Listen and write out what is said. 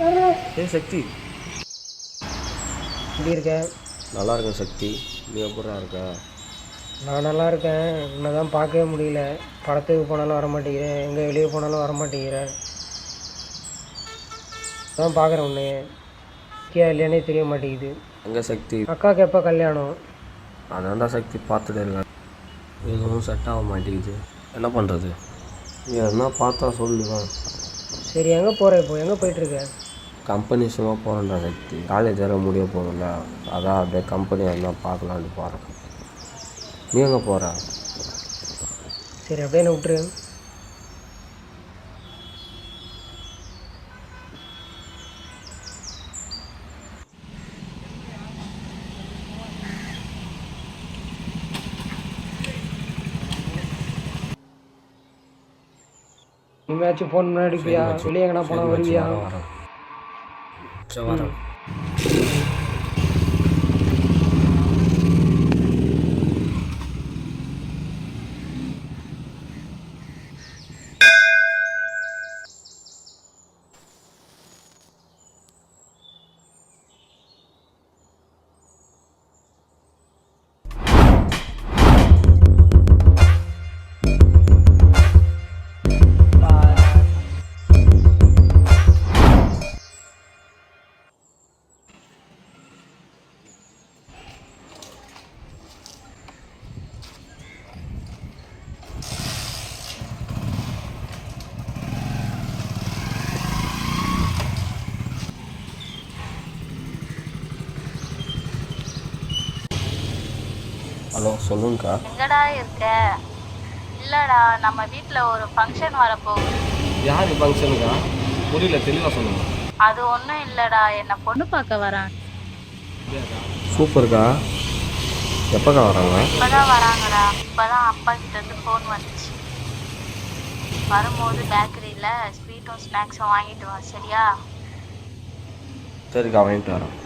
ஏ சக்தி, எப்படி இருக்க? நல்லா இருக்கேன் சக்தி. நீ எப்படா இருக்க? நான் நல்லா இருக்கேன். உன்னை தான் பார்க்கவே முடியல. படத்துக்கு போனாலும் வர மாட்டேங்கிறேன், எங்கே வெளியே போனாலும் வர மாட்டேங்கிறேன். அதான் பார்க்குறேன் உன்னைய. இருக்கியா இல்லையானே தெரிய மாட்டேங்குது. எங்கே சக்தி? அக்காவுக்கு எப்போ கல்யாணம்? அதான்டா சக்தி பார்த்துட்டு இருக்கேன். எதுவும் செட் ஆக மாட்டேங்குது. என்ன பண்ணுறது? நீ எதுனா பார்த்தா சொல்லுவேன். சரி, எங்கே போகிற? இப்போ எங்கே போயிட்டுருக்க? கம்பெனி சும்மா போகிறேன்டா சக்தி. காலேஜ் வேறு முடிய போகல. அதான் அப்படியே கம்பெனி எதுனா பார்க்கலான்ட்டு போகிறேன். நீ எங்கே போகிற? சரி, அப்படியே என்ன விட்டுரு. இனிமேச்சும் ஃபோன் பண்ண அடிப்பியா? வெளியே எங்கன்னா போனால் வருவியா? வரேன். சரி வரேன். ஹலோ சொல்லுங்கக்கா. எங்கடா இருக்க? இல்லடா, நம்ம வீட்டில் ஒரு ஃபங்க்ஷன் வரப்போகுது. யார் ஃபங்க்ஷனுக்கா? புரியல, தெளிவாக சொல்லுங்க. அது ஒன்றும் இல்லைடா, என்னை பொண்ணு பார்க்க வராங்க. சூப்பர்க்கா. எப்போக்கா வராங்க? இப்போதான் வராங்கடா. இப்போதான் அப்பா கிட்டேருந்து ஃபோன் வந்துச்சு. வரும்போது பேக்கரியில் ஸ்வீட்டும் ஸ்நாக்ஸும் வாங்கிட்டு வா, சரியா? சரிக்கா, வாங்கிட்டு வரேன்.